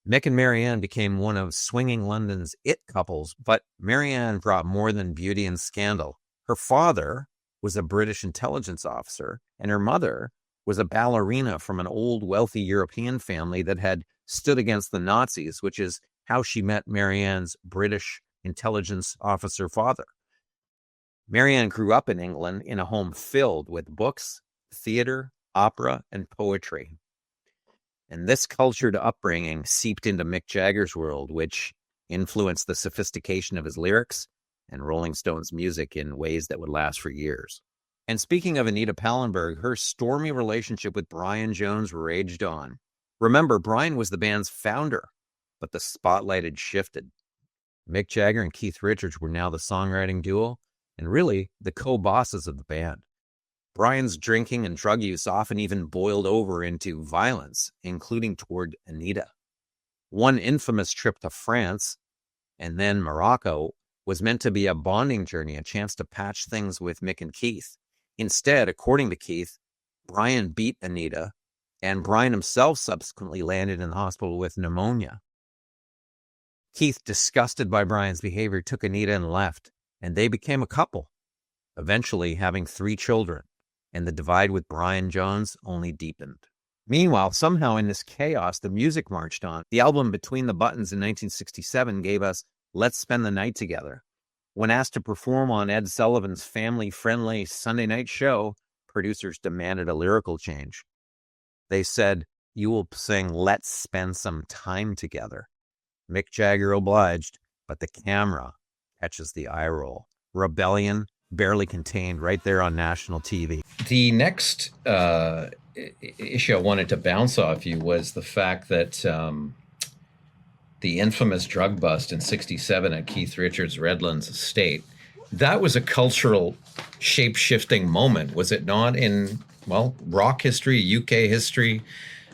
Mick and Marianne became one of swinging London's it couples, but Marianne brought more than beauty and scandal. Her father was a British intelligence officer, and her mother was a ballerina from an old, wealthy European family that had stood against the Nazis, which is how she met Marianne's British intelligence officer father. Marianne grew up in England in a home filled with books, theater, opera, and poetry. And this cultured upbringing seeped into Mick Jagger's world, which influenced the sophistication of his lyrics and Rolling Stones music in ways that would last for years. And speaking of Anita Pallenberg, her stormy relationship with Brian Jones raged on. Remember, Brian was the band's founder, but the spotlight had shifted. Mick Jagger and Keith Richards were now the songwriting duo, and really the co-bosses of the band. Brian's drinking and drug use often even boiled over into violence, including toward Anita. One infamous trip to France and then Morocco was meant to be a bonding journey, a chance to patch things with Mick and Keith. Instead, according to Keith, Brian beat Anita, and Brian himself subsequently landed in the hospital with pneumonia. Keith, disgusted by Brian's behavior, took Anita and left, and they became a couple, eventually having 3 children, and the divide with Brian Jones only deepened. Meanwhile, somehow in this chaos, the music marched on. The album Between the Buttons in 1967 gave us Let's Spend the Night Together. When asked to perform on Ed Sullivan's family-friendly Sunday night show, producers demanded a lyrical change. They said, "You will sing Let's Spend Some Time Together." Mick Jagger obliged, but the camera catches the eye roll. Rebellion barely contained right there on national TV. The next issue I wanted to bounce off you was the fact that the infamous drug bust in '67 at Keith Richards' Redlands estate, that was a cultural shape-shifting moment, was it not, in, well, rock history, UK history?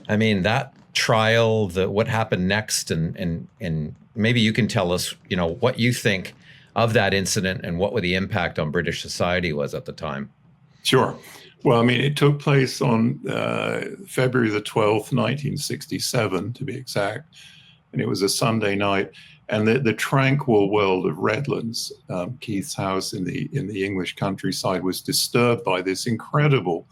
I mean, that trial, what happened next, and maybe you can tell us, what you think of that incident and what the impact on British society was at the time. Sure. Well, I mean, it took place on February the 12th, 1967, to be exact, and it was a Sunday night. And the tranquil world of Redlands, Keith's house in the English countryside, was disturbed by this incredible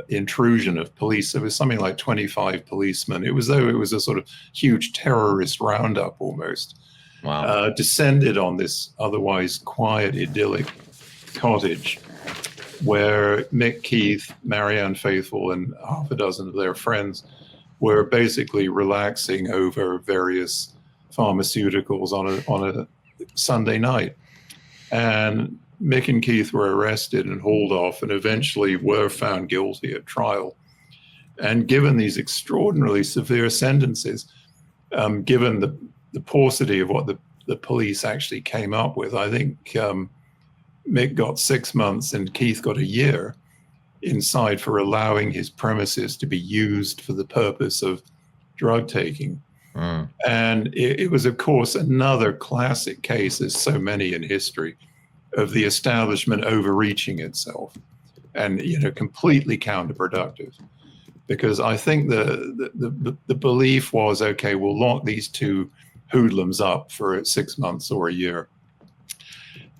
intrusion of police. There was something like 25 policemen. It was though it was a sort of huge terrorist roundup almost. Wow. Descended on this otherwise quiet, idyllic cottage where Mick, Keith, Marianne Faithfull, and half a dozen of their friends were basically relaxing over various pharmaceuticals on a Sunday night. And Mick and Keith were arrested and hauled off and eventually were found guilty at trial. And given these extraordinarily severe sentences, given the paucity of what the police actually came up with, I think Mick got 6 months and Keith got a year inside for allowing his premises to be used for the purpose of drug taking. And it was, of course, another classic case, as so many in history, of the establishment overreaching itself and, completely counterproductive. Because I think the belief was, okay, we'll lock these 2 hoodlums up for 6 months or a year.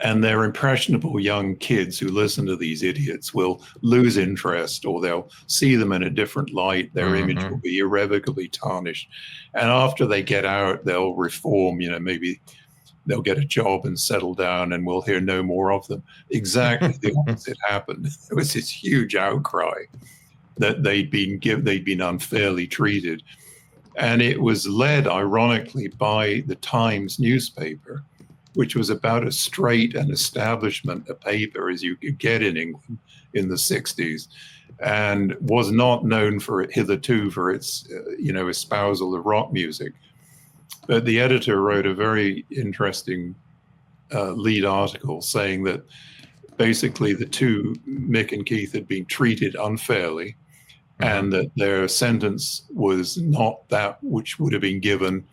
And their impressionable young kids who listen to these idiots will lose interest, or they'll see them in a different light. Their image will be irrevocably tarnished. And after they get out, they'll reform, maybe they'll get a job and settle down and we'll hear no more of them. Exactly the opposite happened. There was this huge outcry that they'd been unfairly treated. And it was led, ironically, by the Times newspaper, which was about as straight an establishment a paper as you could get in England in the 60s, and was not known for it hitherto for its, espousal of rock music. But the editor wrote a very interesting lead article saying that basically the two, Mick and Keith, had been treated unfairly, and that their sentence was not that which would have been given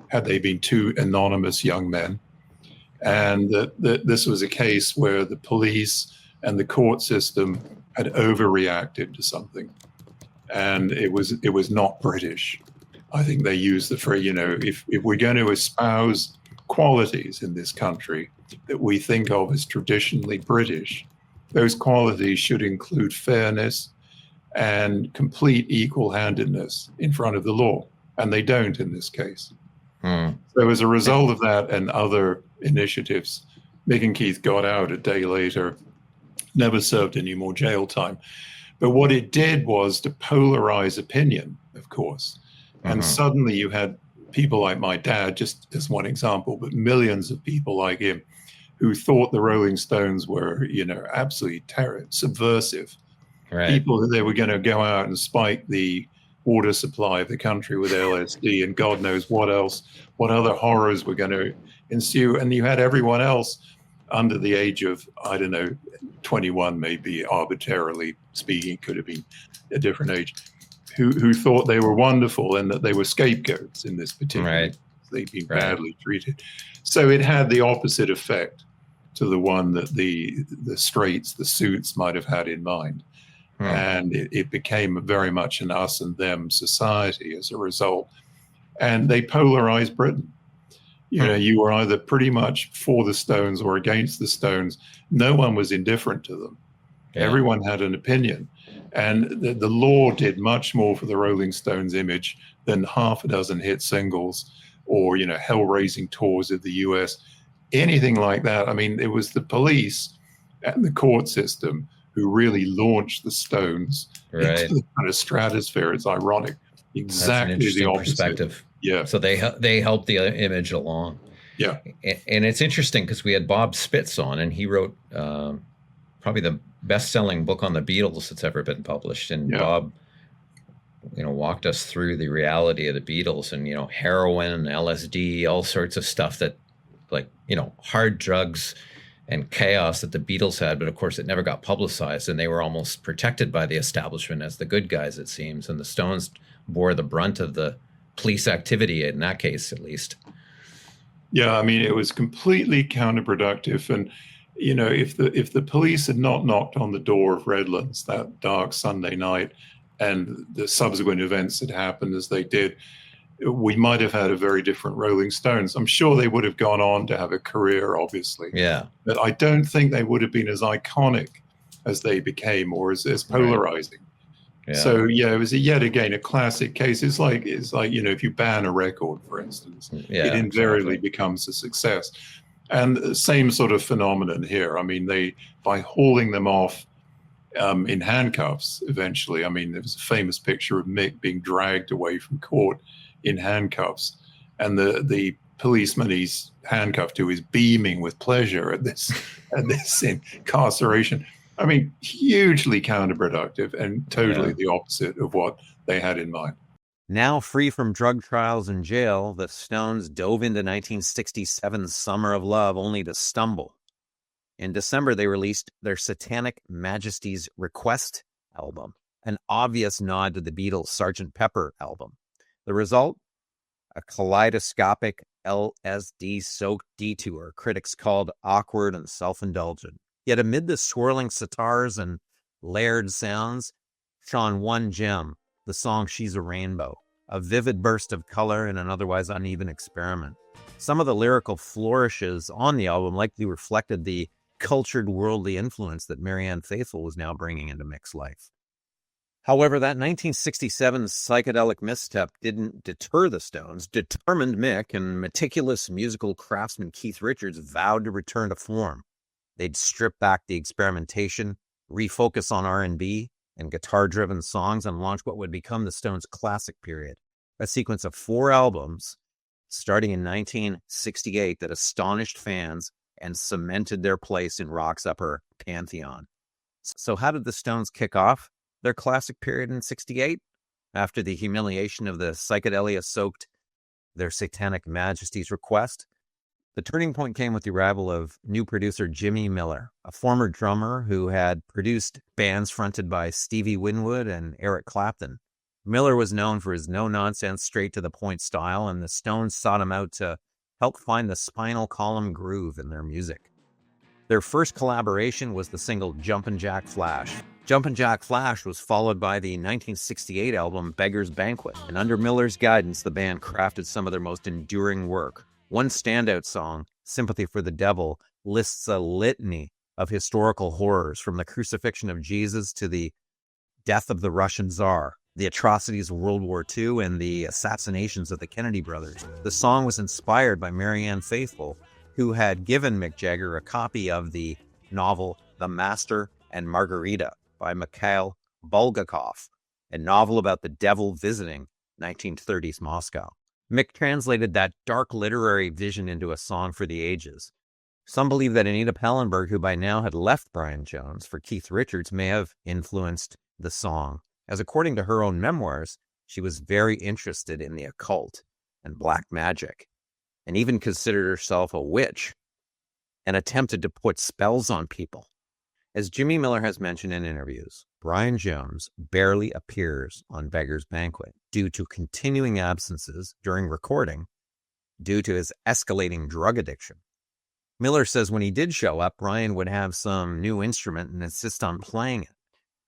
had they been two anonymous young men. And that this was a case where the police and the court system had overreacted to something. And it was not British. I think they used the phrase, if we're going to espouse qualities in this country that we think of as traditionally British, those qualities should include fairness and complete equal-handedness in front of the law. And they don't in this case. So as a result of that and other initiatives, Mick and Keith got out a day later, never served any more jail time. But what it did was to polarize opinion, of course. And suddenly you had people like my dad, just as one example, but millions of people like him who thought the Rolling Stones were, absolutely subversive. Right. People who they were going to go out and spike the water supply of the country with LSD and God knows what else, what other horrors were going to ensue. And you had everyone else under the age of, 21, maybe arbitrarily speaking, could have been a different age, who thought they were wonderful and that they were scapegoats in this particular Right. They'd been badly treated. So it had the opposite effect to the one that the straights, the suits might have had in mind. And it became very much an us and them society as a result. And they polarized Britain. You were either pretty much for the Stones or against the Stones. No one was indifferent to them. Yeah. Everyone had an opinion. And the law did much more for the Rolling Stones image than half a dozen hit singles or, hell-raising tours of the US, anything like that. I mean, it was the police and the court system who really launched the Stones into the kind of stratosphere. It's ironic. Exactly the opposite. Perspective. Yeah. So they helped the image along. Yeah. And it's interesting because we had Bob Spitz on, and he wrote probably the best-selling book on the Beatles that's ever been published. And Bob, walked us through the reality of the Beatles and, heroin, LSD, all sorts of stuff that, like, hard drugs and chaos that the Beatles had, but of course it never got publicized, and they were almost protected by the establishment as the good guys, it seems, and the Stones bore the brunt of the police activity in that case, at least. Yeah, I mean, it was completely counterproductive, and if the police had not knocked on the door of Redlands that dark Sunday night, and the subsequent events had happened as they did, we might have had a very different Rolling Stones. I'm sure they would have gone on to have a career, obviously. Yeah. But I don't think they would have been as iconic as they became, or as polarizing. Yeah. So it was yet again a classic case. It's like if you ban a record, for instance, it invariably becomes a success. And the same sort of phenomenon here. I mean, by hauling them off in handcuffs eventually. I mean, there was a famous picture of Mick being dragged away from court in handcuffs, and the policeman he's handcuffed to is beaming with pleasure at this incarceration. I mean, hugely counterproductive and totally the opposite of what they had in mind. Now free from drug trials and jail, the Stones dove into 1967's Summer of Love only to stumble. In December, they released their Satanic Majesty's Request album, an obvious nod to the Beatles' Sgt. Pepper album. The result? A kaleidoscopic LSD-soaked detour critics called awkward and self-indulgent. Yet amid the swirling sitars and layered sounds shone one gem, the song She's a Rainbow, a vivid burst of color in an otherwise uneven experiment. Some of the lyrical flourishes on the album likely reflected the cultured worldly influence that Marianne Faithfull was now bringing into Mick's life. However, that 1967 psychedelic misstep didn't deter the Stones. Determined Mick and meticulous musical craftsman Keith Richards vowed to return to form. They'd strip back the experimentation, refocus on R&B and guitar-driven songs, and launch what would become the Stones' classic period, a sequence of 4 albums starting in 1968 that astonished fans and cemented their place in rock's upper pantheon. So how did the Stones kick off their classic period in 68? After the humiliation of the psychedelia-soaked Their Satanic Majesty's request, the turning point came with the arrival of new producer Jimmy Miller, a former drummer who had produced bands fronted by Stevie Winwood and Eric Clapton. Miller was known for his no-nonsense, straight-to-the-point style, and the Stones sought him out to help find the spinal column groove in their music. Their first collaboration was the single Jumpin' Jack Flash. Jumpin' Jack Flash was followed by the 1968 album Beggar's Banquet, and under Miller's guidance, the band crafted some of their most enduring work. One standout song, Sympathy for the Devil, lists a litany of historical horrors, from the crucifixion of Jesus to the death of the Russian Tsar, the atrocities of World War II, and the assassinations of the Kennedy brothers. The song was inspired by Marianne Faithfull, who had given Mick Jagger a copy of the novel The Master and Margarita by Mikhail Bulgakov, a novel about the devil visiting 1930s Moscow. Mick translated that dark literary vision into a song for the ages. Some believe that Anita Pallenberg, who by now had left Brian Jones for Keith Richards, may have influenced the song, as according to her own memoirs, she was very interested in the occult and black magic, and even considered herself a witch and attempted to put spells on people. As Jimmy Miller has mentioned in interviews, Brian Jones barely appears on Beggar's Banquet due to continuing absences during recording due to his escalating drug addiction. Miller says when he did show up, Brian would have some new instrument and insist on playing it.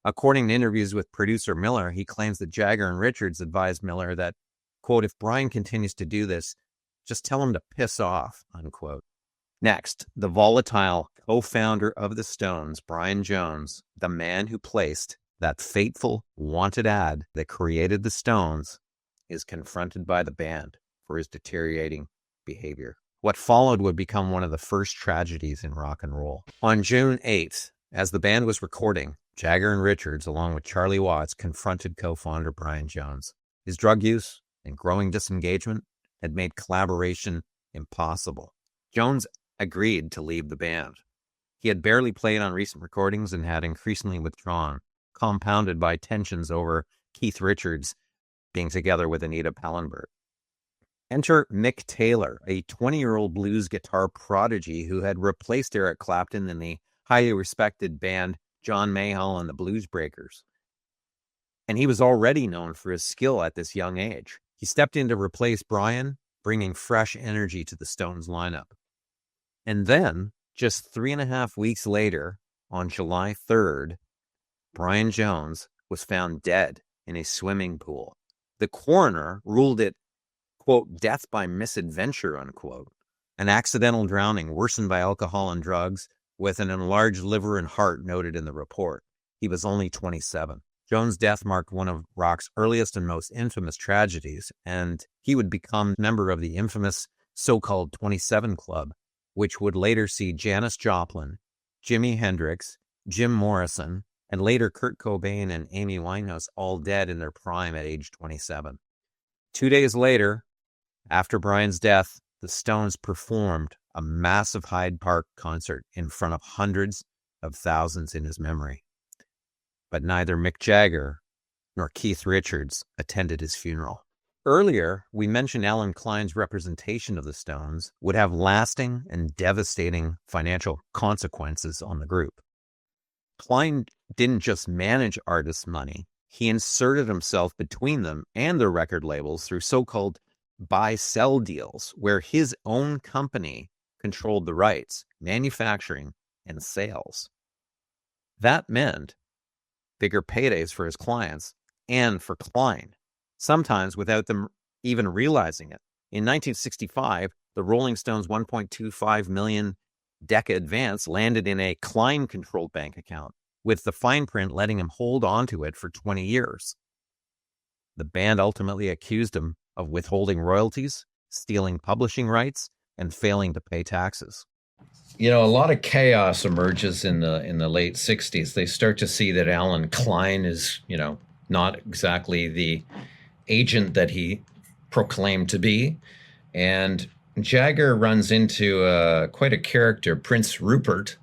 According to interviews with producer Miller, he claims that Jagger and Richards advised Miller that, quote, if Brian continues to do this, just tell him to piss off, unquote. Next, the volatile co-founder of the Stones, Brian Jones, the man who placed that fateful wanted ad that created the Stones, is confronted by the band for his deteriorating behavior. What followed would become one of the first tragedies in rock and roll. On June 8th, as the band was recording, Jagger and Richards, along with Charlie Watts, confronted co-founder Brian Jones. His drug use and growing disengagement had made collaboration impossible. Jones agreed to leave the band. He had barely played on recent recordings and had increasingly withdrawn, compounded by tensions over Keith Richards being together with Anita Pallenberg. Enter Mick Taylor, a 20-year-old blues guitar prodigy who had replaced Eric Clapton in the highly respected band John Mayall and the Blues Breakers. And he was already known for his skill at this young age. He stepped in to replace Brian, bringing fresh energy to the Stones lineup. And then, just 3.5 weeks later, on July 3rd, Brian Jones was found dead in a swimming pool. The coroner ruled it, quote, death by misadventure, unquote, an accidental drowning worsened by alcohol and drugs, with an enlarged liver and heart noted in the report. He was only 27. Jones' death marked one of rock's earliest and most infamous tragedies, and he would become a member of the infamous so-called 27 Club, which would later see Janis Joplin, Jimi Hendrix, Jim Morrison, and later Kurt Cobain and Amy Winehouse all dead in their prime at age 27. 2 days later, after Brian's death, the Stones performed a massive Hyde Park concert in front of hundreds of thousands in his memory. But neither Mick Jagger nor Keith Richards attended his funeral. Earlier, we mentioned Alan Klein's representation of the Stones would have lasting and devastating financial consequences on the group. Klein didn't just manage artists' money, he inserted himself between them and their record labels through so-called buy-sell deals, where his own company controlled the rights, manufacturing, and sales. That meant bigger paydays for his clients and for Klein, sometimes without them even realizing it. In 1965, the Rolling Stones' $1.25 million Decca advance landed in a Klein-controlled bank account, with the fine print letting him hold on to it for 20 years. The band ultimately accused him of withholding royalties, stealing publishing rights, and failing to pay taxes. A lot of chaos emerges in the late 60s. They start to see that Alan Klein is, not exactly the agent that he proclaimed to be. And Jagger runs into quite a character, Prince Rupert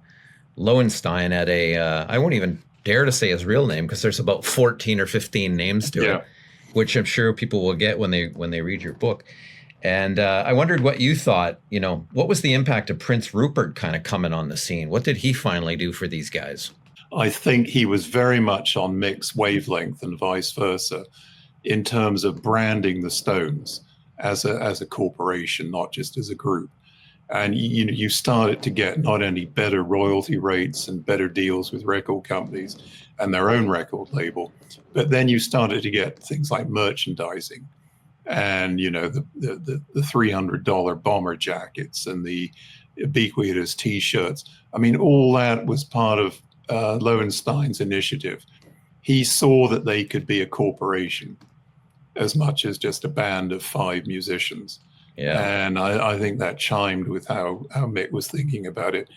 Lowenstein, at I won't even dare to say his real name because there's about 14 or 15 names to it, which I'm sure people will get when they read your book. And I wondered what you thought, what was the impact of Prince Rupert kind of coming on the scene? What did he finally do for these guys? I think he was very much on Mick's wavelength and vice versa in terms of branding the Stones as a corporation, not just as a group. And you started to get not only better royalty rates and better deals with record companies and their own record label, but then you started to get things like merchandising and, the $300 bomber jackets and the ubiquitous T-shirts. I mean, all that was part of Lowenstein's initiative. He saw that they could be a corporation as much as just a band of 5 musicians. Yeah. And I think that chimed with how Mick was thinking about it.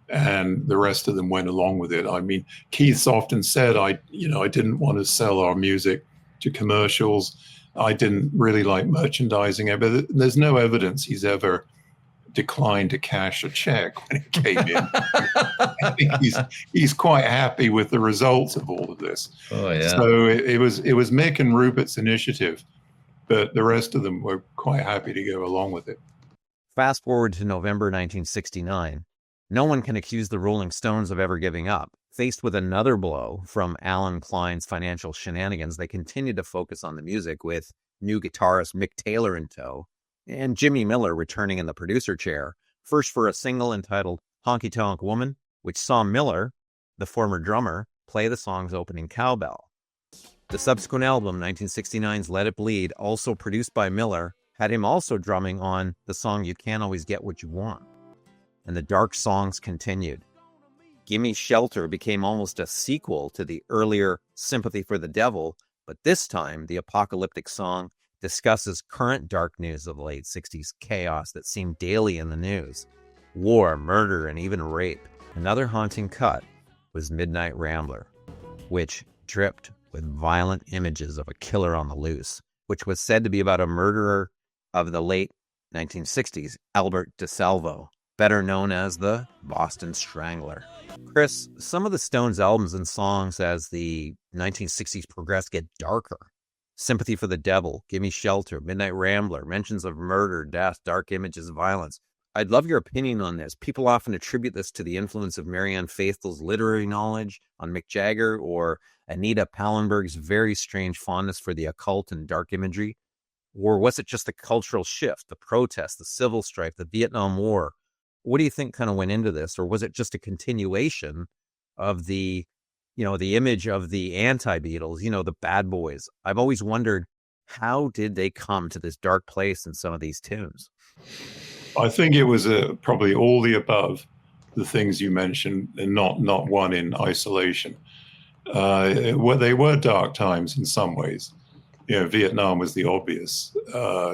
And the rest of them went along with it. I mean, Keith's often said, I didn't want to sell our music to commercials. I didn't really like merchandising it, but there's no evidence he's ever declined to cash a check when it came in. I think he's quite happy with the results of all of this. Oh, yeah. So it was Mick and Rupert's initiative, but the rest of them were quite happy to go along with it. Fast forward to November 1969. No one can accuse the Rolling Stones of ever giving up. Faced with another blow from Alan Klein's financial shenanigans, they continued to focus on the music with new guitarist Mick Taylor in tow and Jimmy Miller returning in the producer chair, first for a single entitled Honky Tonk Woman, which saw Miller, the former drummer, play the song's opening cowbell. The subsequent album, 1969's Let It Bleed, also produced by Miller, had him also drumming on the song You Can't Always Get What You Want. And the dark songs continued. Gimme Shelter became almost a sequel to the earlier Sympathy for the Devil, but this time the apocalyptic song discusses current dark news of the late 60s chaos that seemed daily in the news. War, murder, and even rape. Another haunting cut was Midnight Rambler, which dripped with violent images of a killer on the loose, which was said to be about a murderer of the late 1960s, Albert DeSalvo, better known as the Boston Strangler. Chris, some of the Stones' albums and songs as the 1960s progressed get darker. Sympathy for the Devil, Gimme Shelter, Midnight Rambler, mentions of murder, death, dark images, violence. I'd love your opinion on this. People often attribute this to the influence of Marianne Faithfull's literary knowledge on Mick Jagger or Anita Pallenberg's very strange fondness for the occult and dark imagery. Or was it just the cultural shift, the protests, the civil strife, the Vietnam War? What do you think kind of went into this? Or was it just a continuation of the image of the anti-Beatles, the bad boys? I've always wondered, how did they come to this dark place in some of these tunes? I think it was probably all the above, the things you mentioned, and not one in isolation. They were dark times in some ways. Vietnam was the obvious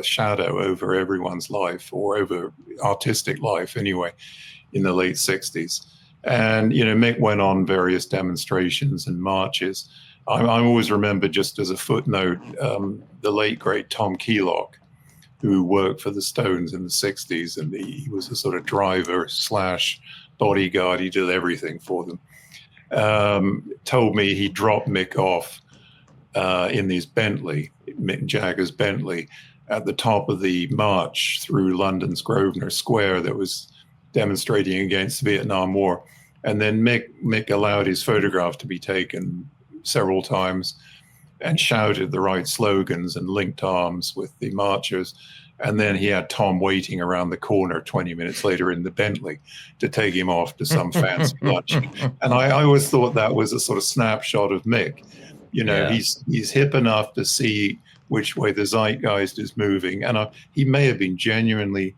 shadow over everyone's life, or over artistic life anyway, in the late 60s. And, Mick went on various demonstrations and marches. I always remember, just as a footnote, the late, great Tom Keelock, who worked for the Stones in the 60s, and he was a sort of driver / bodyguard. He did everything for them. Told me he dropped Mick off in his Bentley, Mick Jagger's Bentley, at the top of the march through London's Grosvenor Square that was demonstrating against the Vietnam War. And then Mick allowed his photograph to be taken several times and shouted the right slogans and linked arms with the marchers. And then he had Tom waiting around the corner 20 minutes later in the Bentley to take him off to some fancy lunch. And I always thought that was a sort of snapshot of Mick. He's hip enough to see which way the zeitgeist is moving. And he may have been genuinely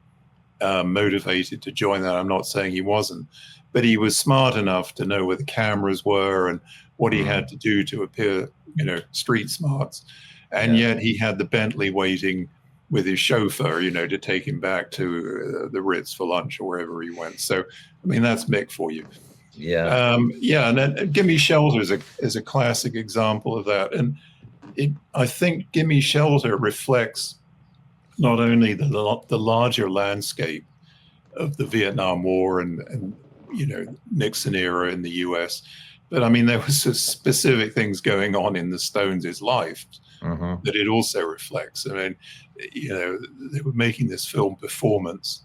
motivated to join that. I'm not saying he wasn't, but he was smart enough to know where the cameras were and what he had to do to appear, street smarts. And yet he had the Bentley waiting with his chauffeur, to take him back to the Ritz for lunch or wherever he went. So, I mean, that's Mick for you. Yeah. And then Gimme Shelter is a classic example of that. And I think Gimme Shelter reflects not only the larger landscape of the Vietnam War and Nixon era in the U.S., but I mean there was specific things going on in the Stones' life that it also reflects. I mean, they were making this film Performance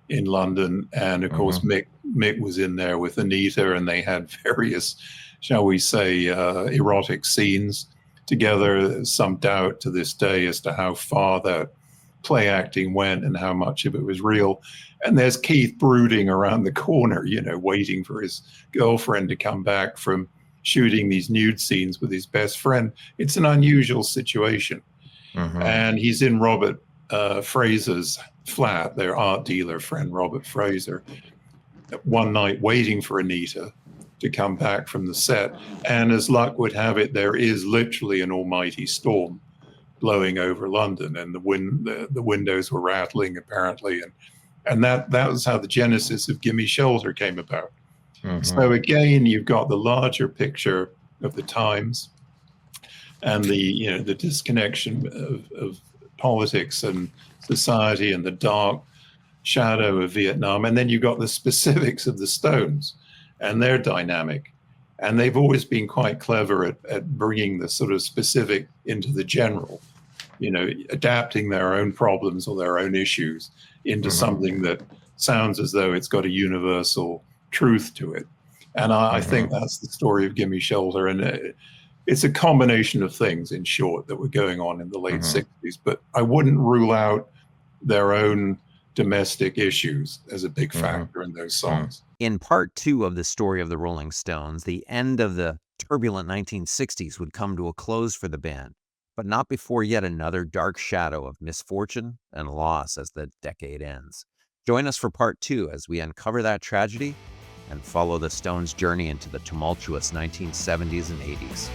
in London, and of course Mick was in there with Anita, and they had various, shall we say, erotic scenes together. There's some doubt to this day as to how far that play acting went and how much of it was real. And there's Keith brooding around the corner, waiting for his girlfriend to come back from shooting these nude scenes with his best friend. It's an unusual situation. And he's in Robert Fraser's flat, their art dealer friend, Robert Fraser, one night waiting for Anita to come back from the set. And as luck would have it, there is literally an almighty storm blowing over London, and the windows were rattling apparently, and that was how the genesis of Gimme Shelter came about. So again, you've got the larger picture of the times and the disconnection of politics and society and the dark shadow of Vietnam, and then you've got the specifics of the Stones and their dynamic. And they've always been quite clever at bringing the sort of specific into the general, adapting their own problems or their own issues into something that sounds as though it's got a universal truth to it. And I think that's the story of Gimme Shelter. And it's a combination of things, in short, that were going on in the late 60s. But I wouldn't rule out their own domestic issues as a big factor in those songs. In part 2 of the story of the Rolling Stones, the end of the turbulent 1960s would come to a close for the band, but not before yet another dark shadow of misfortune and loss as the decade ends. Join us for part 2 as we uncover that tragedy and follow the Stones' journey into the tumultuous 1970s and 80s.